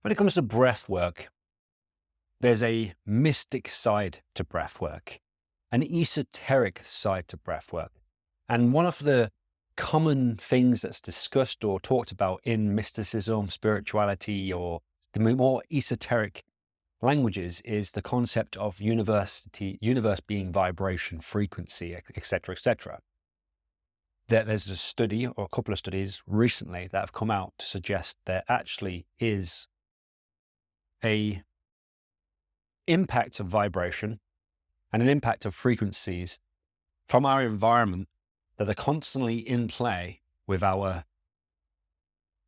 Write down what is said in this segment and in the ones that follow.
When it comes to breath work, there's a mystic side to breath work, an esoteric side to breath work. And one of the common things that's discussed or talked about in mysticism, spirituality, or the more esoteric languages is the concept of universe being vibration, frequency, etc., etc. There's a study or a couple of studies recently that have come out to suggest there actually is a impact of vibration and an impact of frequencies from our environment that are constantly in play with our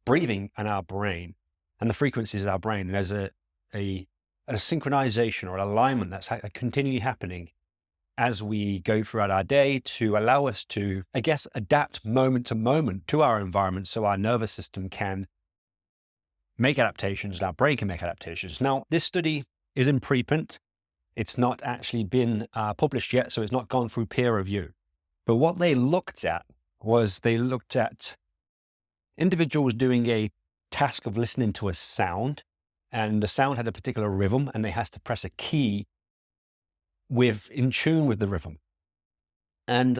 breathing and our brain and the frequencies of our brain. And there's a synchronization or an alignment that's continually happening as we go throughout our day to allow us to, I guess, adapt moment to moment to our environment so our nervous system can make adaptations and our brain can make adaptations. Now, this study is in preprint. It's not actually been published yet, so it's not gone through peer review. But what they looked at was they looked at individuals doing a task of listening to a sound, and the sound had a particular rhythm, and they had to press a key in tune with the rhythm. And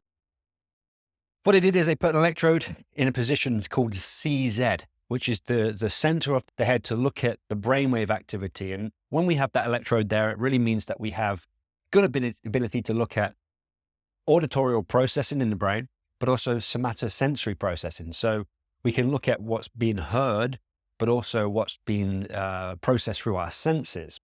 what they did is they put an electrode in a position called CZ, which is the center of the head to look at the brainwave activity. And when we have that electrode there, it really means that we have good ability to look at auditory processing in the brain, but also somatosensory processing. So we can look at what's being heard, but also what's being processed through our senses.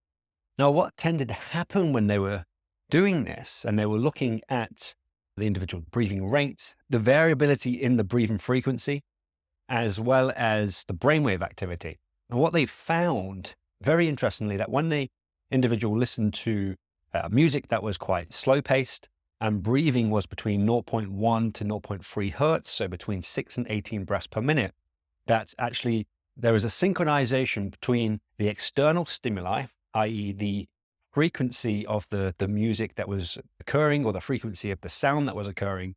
Now, what tended to happen when they were doing this and they were looking at the individual breathing rate, the variability in the breathing frequency, as well as the brainwave activity. And what they found, very interestingly, that when the individual listened to music that was quite slow-paced and breathing was between 0.1 to 0.3 hertz, so between 6 and 18 breaths per minute, that actually there was a synchronization between the external stimuli, i.e. the frequency of the music that was occurring or the frequency of the sound that was occurring,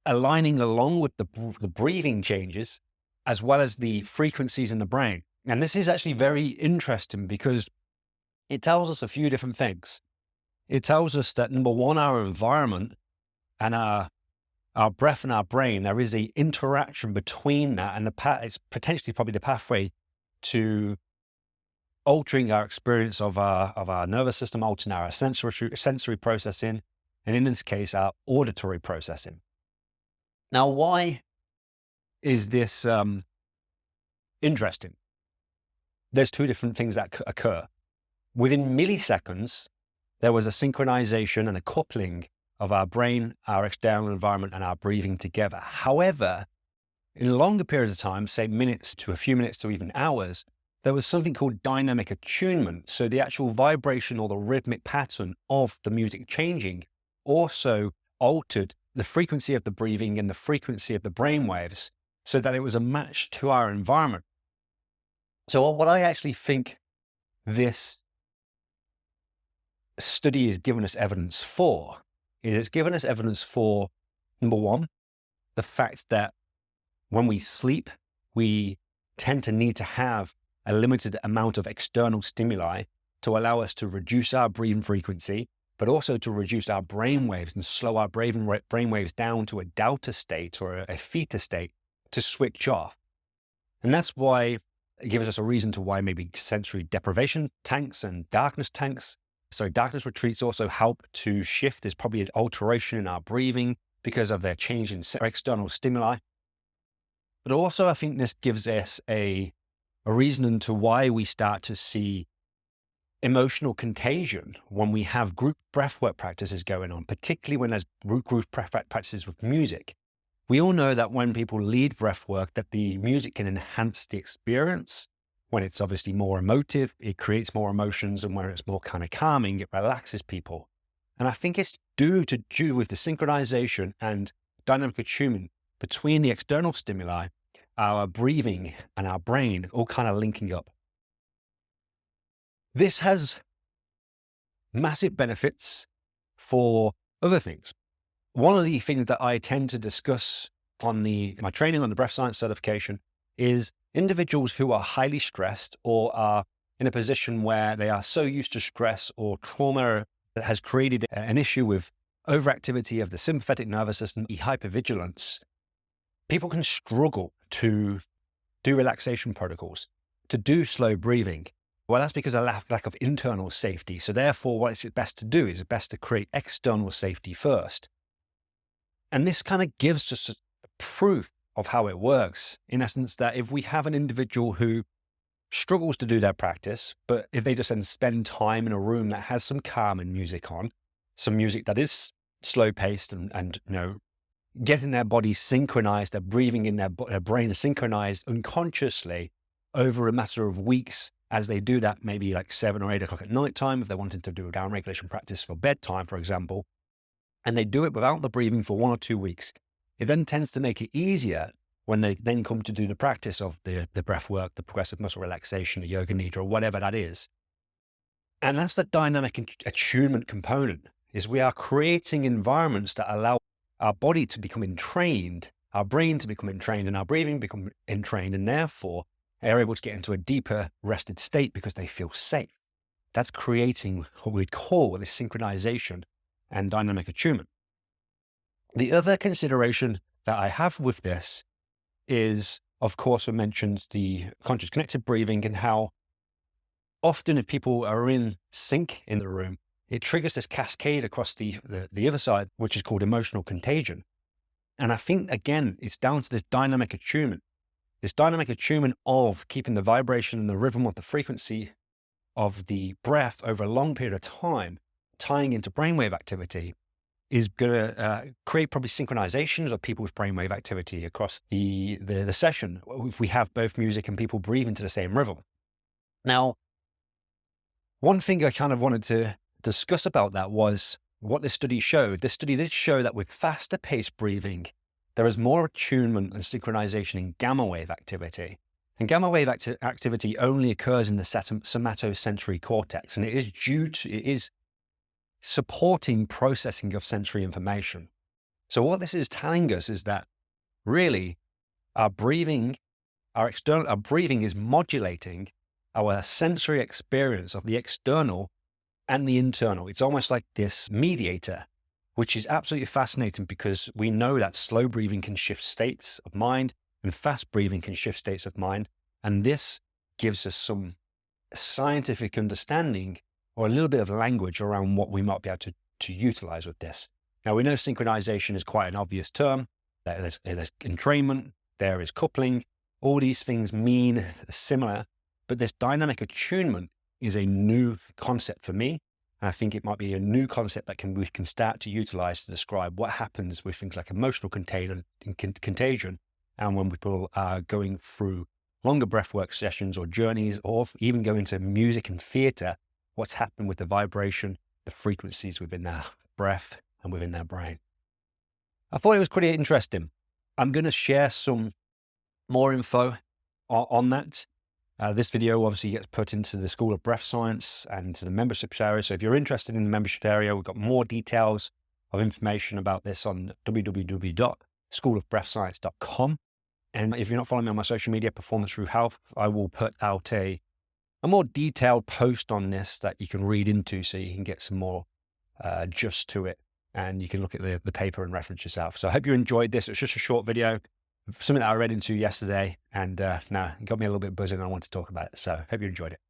aligning along with the breathing changes, as well as the frequencies in the brain. And this is actually very interesting because it tells us a few different things. It tells us that, number one, our environment and our breath and our brain, there is an interaction between that, and it's potentially probably the pathway to altering our experience of our nervous system, altering our sensory processing, and in this case, our auditory processing. Now, why is this interesting? There's two different things that occur. Within milliseconds, there was a synchronization and a coupling of our brain, our external environment, and our breathing together. However, in longer periods of time, say minutes to a few minutes to even hours, there was something called dynamic attunement. So the actual vibration or the rhythmic pattern of the music changing also altered the frequency of the breathing and the frequency of the brain waves so that it was a match to our environment. So what I actually think this study has given us evidence for is it's given us evidence for, number one, the fact that when we sleep, we tend to need to have a limited amount of external stimuli to allow us to reduce our breathing frequency, but also to reduce our brain waves and slow our brain waves down to a delta state or a theta state to switch off. And that's why it gives us a reason to why maybe sensory deprivation tanks and darkness tanks. So darkness retreats also help to shift. There's probably an alteration in our breathing because of their change in external stimuli. But also I think this gives us a reason to why we start to see emotional contagion when we have group breathwork practices going on, particularly when there's group breathwork practices with music. We all know that when people lead breathwork, that the music can enhance the experience. When it's obviously more emotive, it creates more emotions, and when it's more kind of calming, it relaxes people. And I think it's due with the synchronization and dynamic attunement between the external stimuli, our breathing and our brain all kind of linking up. This has massive benefits for other things. One of the things that I tend to discuss on my training on the breath science certification is individuals who are highly stressed or are in a position where they are so used to stress or trauma that has created an issue with overactivity of the sympathetic nervous system, hypervigilance. People can struggle to do relaxation protocols, to do slow breathing. Well, that's because of lack of internal safety. So therefore, what it's best to do is best to create external safety first. And this kind of gives us a proof of how it works. In essence, that if we have an individual who struggles to do their practice, but if they just then spend time in a room that has some calming music on, some music that is slow paced and getting their body synchronized, their breathing in their brain synchronized unconsciously over a matter of weeks, as they do that, maybe like 7 or 8 o'clock at night time, if they're wanting to do a down regulation practice for bedtime, for example, and they do it without the breathing for 1 or 2 weeks, it then tends to make it easier when they then come to do the practice of the breath work, the progressive muscle relaxation, the yoga nidra, or whatever that is. And that's the dynamic attunement component, is we are creating environments that allow our body to become entrained, our brain to become entrained, and our breathing become entrained, and therefore they're able to get into a deeper rested state because they feel safe. That's creating what we'd call this synchronization and dynamic attunement. The other consideration that I have with this is, of course, I mentioned the conscious connected breathing and how often if people are in sync in the room, it triggers this cascade across the other side, which is called emotional contagion. And I think, again, it's down to this dynamic attunement of keeping the vibration and the rhythm of the frequency of the breath over a long period of time, tying into brainwave activity, is going to create probably synchronizations of people's brainwave activity across the session if we have both music and people breathe into the same rhythm. Now, one thing I kind of wanted to discuss about that was what this study showed. This study did show that with faster paced breathing, there is more attunement and synchronization in gamma wave activity. And gamma wave activity only occurs in the somatosensory cortex, and it is supporting processing of sensory information. So what this is telling us is that really our breathing is modulating our sensory experience of the external and the internal. It's almost like this mediator, which is absolutely fascinating because we know that slow breathing can shift states of mind and fast breathing can shift states of mind. And this gives us some scientific understanding or a little bit of language around what we might be able to utilize with this. Now, we know synchronization is quite an obvious term. There's entrainment, there is coupling. All these things mean similar, but this dynamic attunement is a new concept for me. I think it might be a new concept that we can start to utilize to describe what happens with things like emotional contagion and when people are going through longer breathwork sessions or journeys, or even going to music and theater, what's happened with the vibration, the frequencies within their breath and within their brain. I thought it was pretty interesting. I'm going to share some more info on that. This video obviously gets put into the School of Breath Science and to the membership area. So if you're interested in the membership area, we've got more details of information about this on www.schoolofbreathscience.com. And if you're not following me on my social media, Performance Through Health, I will put out a more detailed post on this that you can read into so you can get some more gist to it. And you can look at the paper and reference yourself. So I hope you enjoyed this. It's just a short video, something that I read into yesterday, and now it got me a little bit buzzing and I want to talk about it. So hope you enjoyed it.